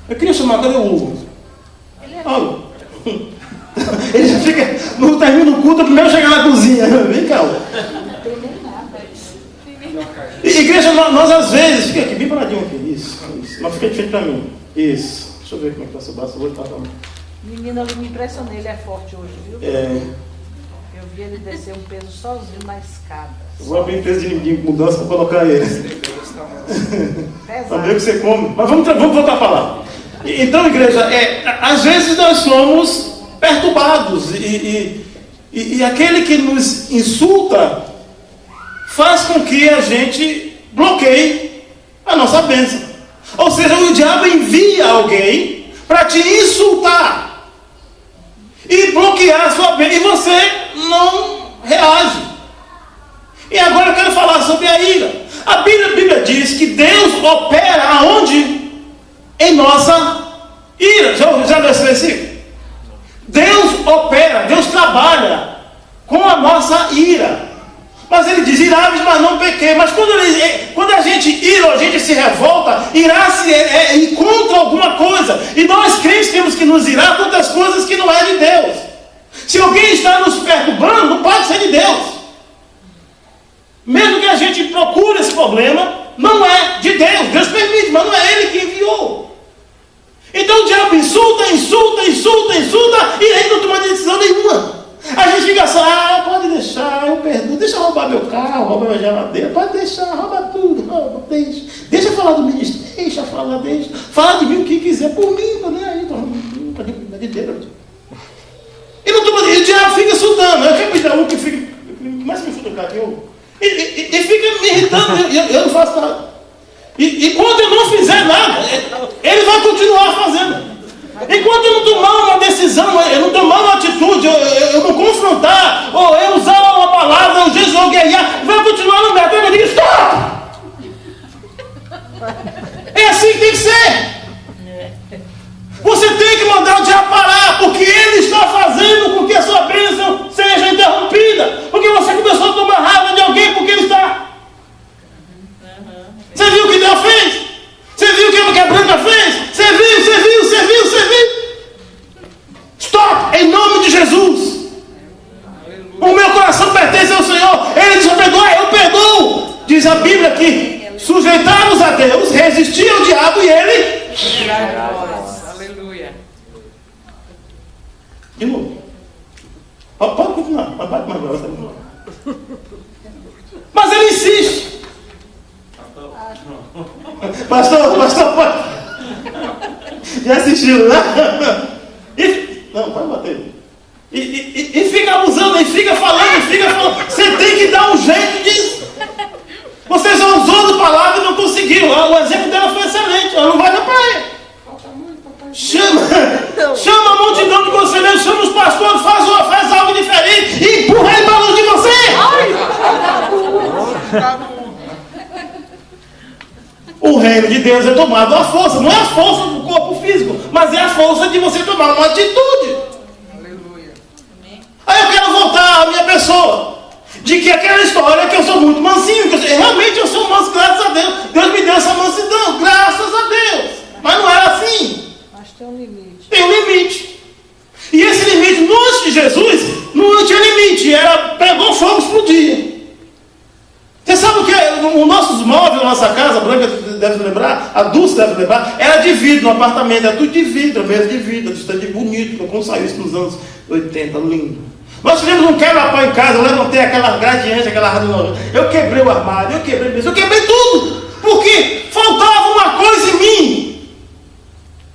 Eu queria chamar, cadê o Hugo? Ele já fica, não termina o culto, primeiro chegar na cozinha. Vem cá. Igreja, nós às vezes, fica aqui, bem paradinho aqui. Isso. Mas fica de frente pra mim. Isso. Deixa eu ver como é que tá seu braço. Eu vou estar falando. Menino, eu me impressionei, ele é forte hoje, viu? Eu vi ele descer um peso sozinho na escada. Eu vou abrir empresa de mudança para colocar ele. Para ver o que você come. Mas vamos voltar a falar. Então, igreja, às vezes nós somos perturbados. E aquele que nos insulta faz com que a gente bloqueie a nossa bênção. Ou seja, o diabo envia alguém para te insultar e bloquear a sua bênção, e você não reage. E agora eu quero falar sobre a ira. A Bíblia diz que Deus opera aonde? Em nossa ira. Já leu esse versículo? Deus opera, Deus trabalha com a nossa ira. Mas ele diz: irai-vos, mas não pequei. Mas quando a gente ira, a gente se revolta, irar-se ir contra alguma coisa. E nós crentes temos que nos irar contra as coisas que não é de Deus. Se alguém está nos perturbando, não pode ser de Deus. Mesmo que a gente procure esse problema, não é de Deus. Deus permite, mas não é Ele que enviou. Então o diabo insulta, e ele não toma decisão nenhuma. A gente fica assim: pode deixar, eu perdoo, deixa roubar meu carro, roubar minha geladeira, pode deixar, rouba tudo, deixa falar do ministro, deixa falar, fala de mim o que quiser, por mim, tá nem aí, tá de Deus. E não toma, e o diabo fica insultando. Eu quero pedir um que fica, mais que me futucar aqui, e fica me irritando, eu não faço nada. E quando eu não fizer nada, ele vai continuar fazendo. Enquanto eu não tomar uma decisão, eu não tomar uma atitude, eu não confrontar, ou eu usar uma palavra, eu jesuguear, vai continuar no mercado. Eu digo: stop! É Jesus. O meu coração pertence ao Senhor. Ele diz: perdoa, eu perdoo. Diz a Bíblia que sujeitamos a Deus, resistir ao diabo e ele... Aleluia. De novo. Pode continuar. Mas ele insiste. Pastor, pode. Já assistiu, né? Não, pode bater. E fica abusando, e fica falando. Você tem que dar um jeito disso. Você já usou a palavra e não conseguiu. O exemplo dela foi excelente. Ela não vai na praia. Chama a multidão de conselheiros, chama os pastores, faz algo diferente e empurra ele para longe de você. O reino de Deus é tomado à força. Não é a força do corpo físico, mas é a força de você tomar uma atitude. Aleluia. Aí eu quero voltar à minha pessoa. De que aquela história que eu sou muito mansinho, que realmente eu sou manso, graças a Deus. Deus me deu essa mansidão, graças a Deus. Mas não era assim. Mas tem um limite. Tem um limite. E esse limite, no antes de Jesus, não tinha limite. Era pegou fogo, explodia. Você sabe o que é? Os nossos móveis, a nossa casa, a Branca deve lembrar, a Dulce deve lembrar, era de vidro no apartamento, era tudo de vidro, mesa de vidro, de bonito, como saiu isso nos anos 80, lindo. Nós tivemos um quebra-pau em casa, eu levantei aquela gradiente, aquela rádio, eu quebrei o armário, eu quebrei tudo, porque faltava uma coisa em mim,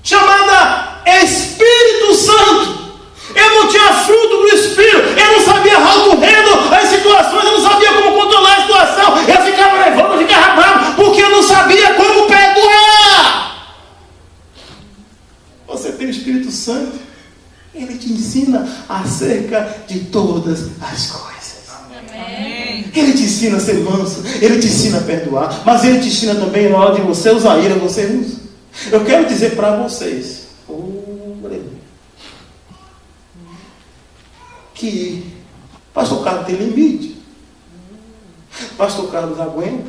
chamada Espírito Santo. Eu não tinha fruto do Espírito, eu não sabia correndo as situações, eu não sabia como controlar a situação, eu ficava levando, eu ficava bravo, porque eu não sabia como perdoar. Você tem o Espírito Santo, ele te ensina acerca de todas as coisas. Amém. Ele te ensina a ser manso, ele te ensina a perdoar, mas ele te ensina também na hora de você usar ira, você usa. Eu quero dizer para vocês, que pastor Carlos tem limite. Pastor Carlos aguenta,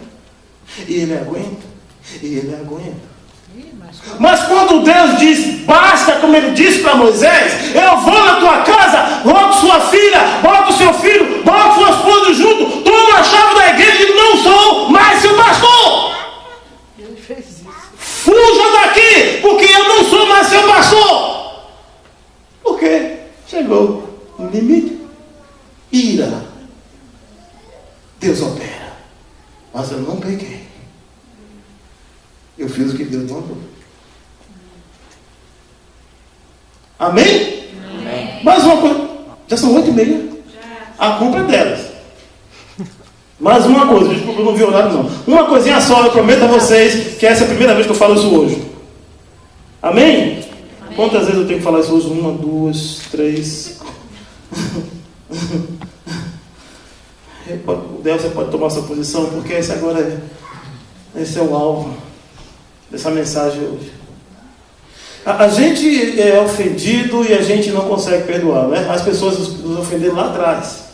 e ele aguenta, e ele aguenta. Mas quando Deus diz basta, como ele disse para Moisés, eu vou na tua casa, bota sua filha, bota o seu filho, bota sua esposa junto, toma a chave da igreja e não sou mais seu pastor. Ele fez isso. Fuja daqui, porque eu não sou mais seu pastor. Por quê? Chegou no limite. Ira. Deus opera. Mas eu não peguei. Eu fiz o que Deus mandou. Amém? Amém. Mais uma coisa. Já são 8h30. A culpa é delas. Mais uma coisa. Desculpa, eu não vi o horário não. Uma coisinha só, eu prometo a vocês que essa é a primeira vez que eu falo isso hoje. Amém? Amém. Quantas vezes eu tenho que falar isso hoje? 1, 2, 3. Você pode tomar sua posição, porque esse agora esse é o alvo dessa mensagem hoje. A gente é ofendido e a gente não consegue perdoar, né? As pessoas nos ofenderam lá atrás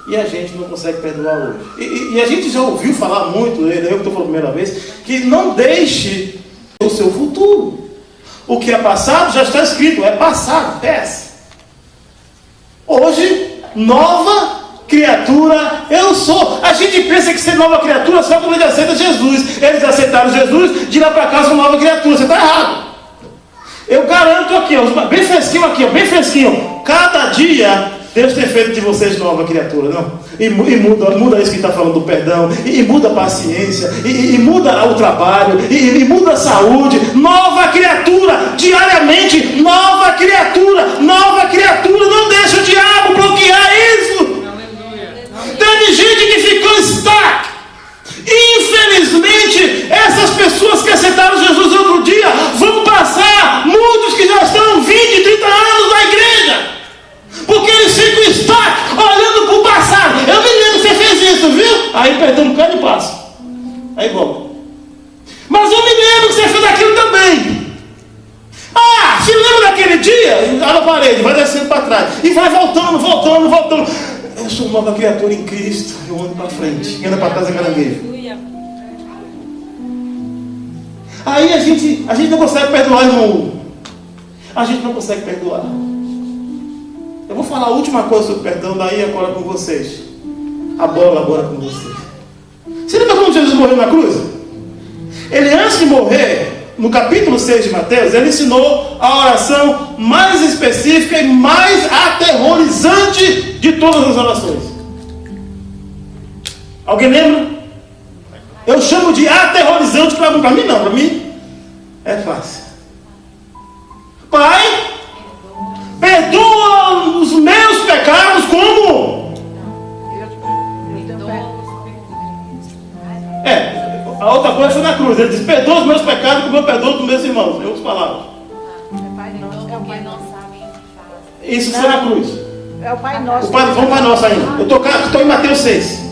e a gente não consegue perdoar hoje. E a gente já ouviu falar muito, eu que estou falando a primeira vez, que não deixe o seu futuro. O que é passado já está escrito, é passado, peça. Hoje, nova criatura eu sou. A gente pensa que ser nova criatura só quando ele aceita Jesus. Eles aceitaram Jesus, de lá para cá são nova criatura. Você está errado. Eu garanto aqui, ó, bem fresquinho aqui, ó, bem fresquinho. Cada dia Deus tem feito de vocês nova criatura, não? E muda isso que está falando do perdão, e muda a paciência, e muda o trabalho, e muda a saúde. Nova criatura, diariamente, nova criatura, nova criatura. Não deixa o diabo bloquear isso. Tem gente que ficou estaca. Infelizmente, essas pessoas que aceitaram Jesus outro dia vão passar, muitos que já estão 20, 30 anos na igreja, porque eles ficam estacados, olhando para o passado. Eu me lembro que você fez isso, viu? Aí perdeu um bocado de passo. Aí volta. Mas eu me lembro que você fez aquilo também. Ah, se lembra daquele dia? Olha a parede, vai descendo para trás. E vai voltando. Eu sou uma nova criatura em Cristo. Eu ando para frente. Anda para trás é caranguejo. Aí a gente não consegue perdoar, irmão. A gente não consegue perdoar. Eu vou falar a última coisa sobre perdão, daí agora com vocês. A bola agora com vocês. Você lembra como Jesus morreu na cruz? Ele, antes de morrer, no capítulo 6 de Mateus, ele ensinou a oração mais específica e mais aterrorizante de todas as orações. Alguém lembra? Eu chamo de aterrorizante para mim não, para mim é fácil. Pai, perdoa os meus pecados como? A outra coisa foi na cruz. Ele diz, perdoa os meus pecados como eu perdoo os meus irmãos. Em outras palavras. Isso foi na cruz. É o Pai Nosso. Vamos Pai Nosso ainda. Eu estou em Mateus 6.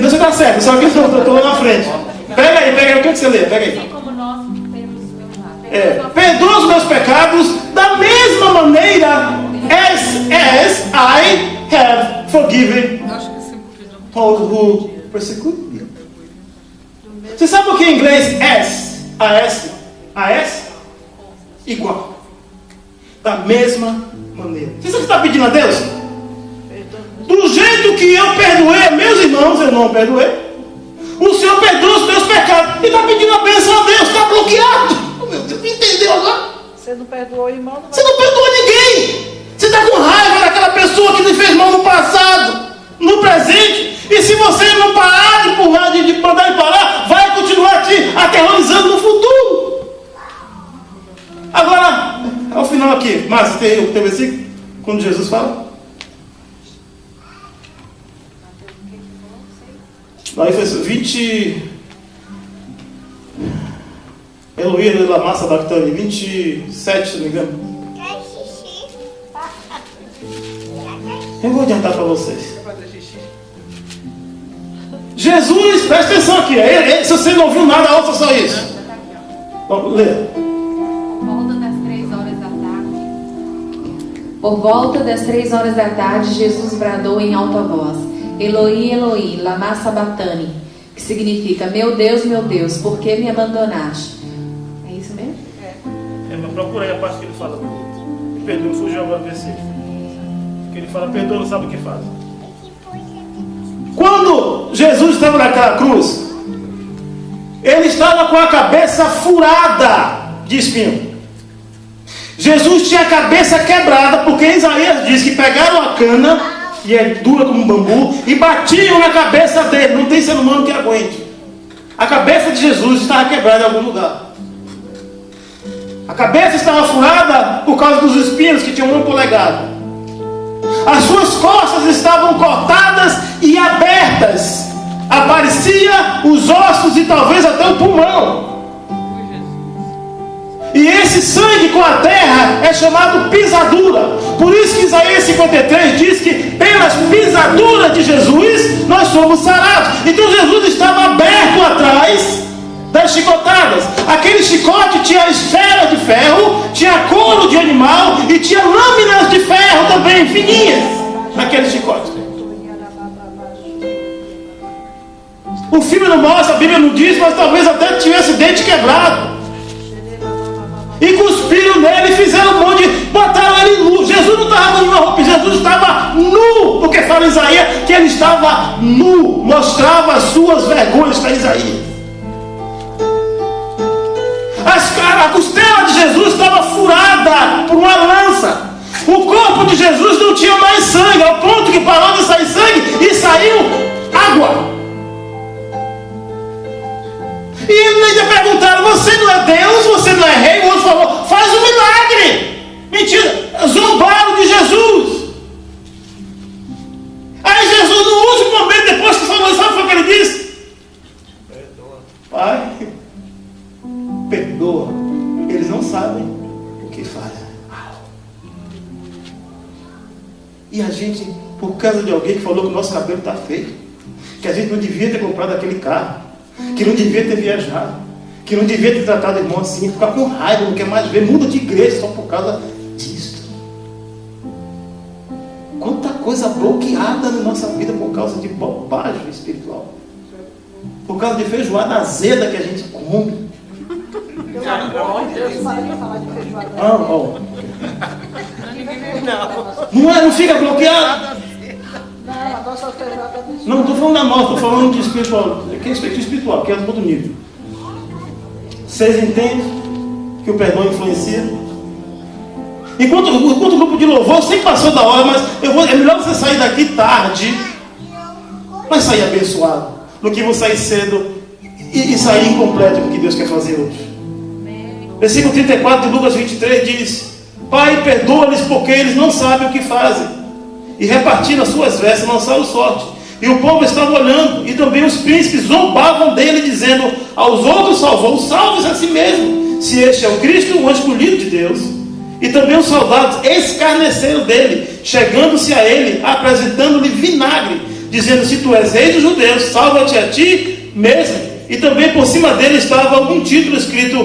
Você está certo, só que eu estou lá na frente. Pega aí, o que você lê? Pega aí. Perdoa os meus pecados da mesma maneira as I have forgiven all who persecute me. Você sabe o que em inglês as? Igual. Da mesma maneira. Você sabe o que está pedindo a Deus? Do jeito que eu perdoei a meus irmãos, eu não perdoei. O Senhor perdoa os meus pecados. Ele está pedindo a bênção a Deus, está bloqueado. Meu Deus, entendeu agora? Você não perdoou o irmão? Você não perdoa ninguém. Você está com raiva daquela pessoa que lhe fez mal no passado, no presente. E se você não parar de empurrar, de mandar ele parar, vai continuar te aterrorizando no futuro. Agora, ao final aqui, Márcio, tem o versículo? Quando Jesus fala? Aí foi 20. Eloí, la massa bactânia, 27, se não me engano. Eu vou adiantar para vocês. Jesus, presta atenção aqui. Se você não ouviu nada, ouça só isso. Vamos ler. Por volta das 3 horas da tarde, Jesus bradou em alta voz: Eloi, Eloi, lama sabachthani, que significa: meu Deus, por que me abandonaste? É isso mesmo? Mas procura aí a parte que ele fala. Perdoa, fugiu agora do versículo. Que ele fala, perdoa, não sabe o que faz. Quando Jesus estava naquela cruz, ele estava com a cabeça furada de espinho. Jesus tinha a cabeça quebrada, porque Isaías diz que pegaram a cana, e é dura como um bambu, e batiam na cabeça dele. Não tem ser humano que aguente. A cabeça de Jesus estava quebrada em algum lugar. A cabeça estava furada por causa dos espinhos que tinham 1 polegada. As suas costas estavam cortadas e abertas. Aparecia os ossos e talvez até o pulmão. E esse sangue com a terra é chamado pisadura. Por isso que Isaías 53 diz que pelas pisaduras de Jesus nós somos sarados. Então Jesus estava aberto atrás das chicotadas. Aquele chicote tinha esfera de ferro, tinha couro de animal e tinha lâminas de ferro também fininhas naquele chicote. O filme não mostra, a Bíblia não diz, mas talvez até tivesse dente quebrado. E cuspiram nele e fizeram um monte de... botaram ele nu. Jesus não estava com nenhuma roupa, Jesus estava nu. Porque fala Isaías que ele estava nu. Mostrava as suas vergonhas para Isaías. A costela de Jesus estava furada por uma lança. O corpo de Jesus não tinha mais sangue, ao ponto que parou de sair sangue e saiu água. E eles ainda perguntaram: você não é Deus? Você não é rei? O outro falou: faz um milagre. Mentira, zombaram de Jesus. Aí Jesus, no último momento, depois que falou, sabe o que ele disse? Perdoa. Pai, perdoa. Eles não sabem o que fazem. E a gente, por causa de alguém que falou que o nosso cabelo está feio, que a gente não devia ter comprado aquele carro, que não devia ter viajado, que não devia ter tratado o irmão assim, ficar com raiva, não quer mais ver, muda de igreja só por causa disso. Quanta coisa bloqueada na nossa vida por causa de bobagem espiritual, por causa de feijoada azeda que a gente come. Deus parei de falar de feijoada. Não fica bloqueado? Não, a nossa feijoada Não estou falando da nossa, estou falando de espiritual. Que é espiritual, que é do outro nível. Vocês entendem que o perdão influencia? Enquanto o grupo de louvor sempre passou da hora, mas é melhor você sair daqui tarde, mas sair abençoado, do que você sair cedo e sair incompleto com o que Deus quer fazer hoje. Versículo 34 de Lucas 23 diz: Pai, perdoa-lhes porque eles não sabem o que fazem. E repartindo as suas vestes, lançaram sorte. E o povo estava olhando, e também os príncipes zombavam dele, dizendo: aos outros salvou, salve-se a si mesmo, se este é o Cristo, o escolhido de Deus. E também os soldados escarneceram dele, chegando-se a ele, apresentando-lhe vinagre, dizendo: se tu és rei dos judeus, salva-te a ti mesmo. E também por cima dele estava um título escrito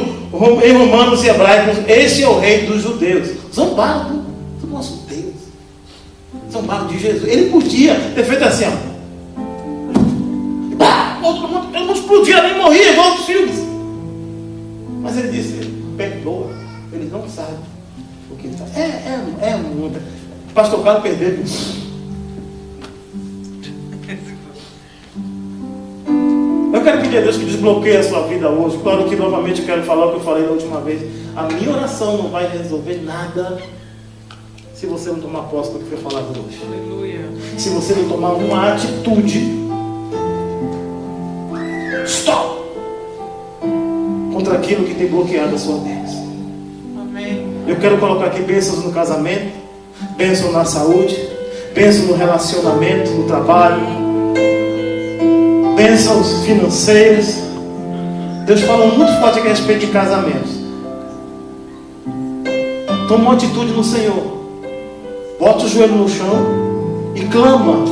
em romanos e hebraicos: este é o rei dos judeus. Zombaram do nosso Deus, zombaram de Jesus. Ele podia ter feito assim, ó. Eu não explodia, nem morria igual os filmes. Mas ele disse: perdoa, eles não sabem o que ele faz. É muito. Pastor Carlos perdeu. Eu quero pedir a Deus que desbloqueie a sua vida hoje. Claro que novamente eu quero falar o que eu falei da última vez. A minha oração não vai resolver nada se você não tomar posse do que foi falado hoje. Aleluia. Se você não tomar uma atitude, stop, contra aquilo que tem bloqueado a sua bênção. Amém. Eu quero colocar aqui bênçãos no casamento, bênção na saúde, bênção no relacionamento, no trabalho, bênçãos financeiras. Deus fala muito forte aqui a respeito de casamentos. Toma uma atitude no Senhor. Bota o joelho no chão e clama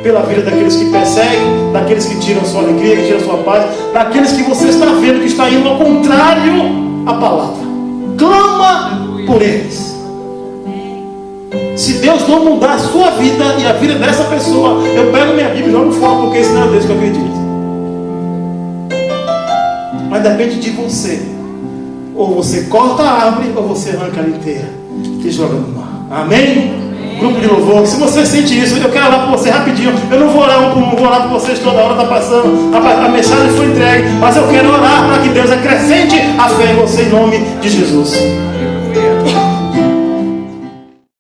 pela vida daqueles que perseguem, daqueles que tiram sua alegria, que tiram sua paz, daqueles que você está vendo que está indo ao contrário à palavra. Clama por eles. Se Deus não mudar a sua vida e a vida dessa pessoa, eu pego minha Bíblia e jogo fora, porque esse não é o Deus que eu acredito. Mas depende de você. Ou você corta a árvore, ou você arranca ela inteira e joga no mar. Amém? Grupo de louvor, se você sente isso, eu quero orar por você rapidinho. Eu não vou orar por um, vou orar por vocês toda hora, está passando. A mensagem foi entregue, mas eu quero orar para que Deus acrescente a fé em você em nome de Jesus.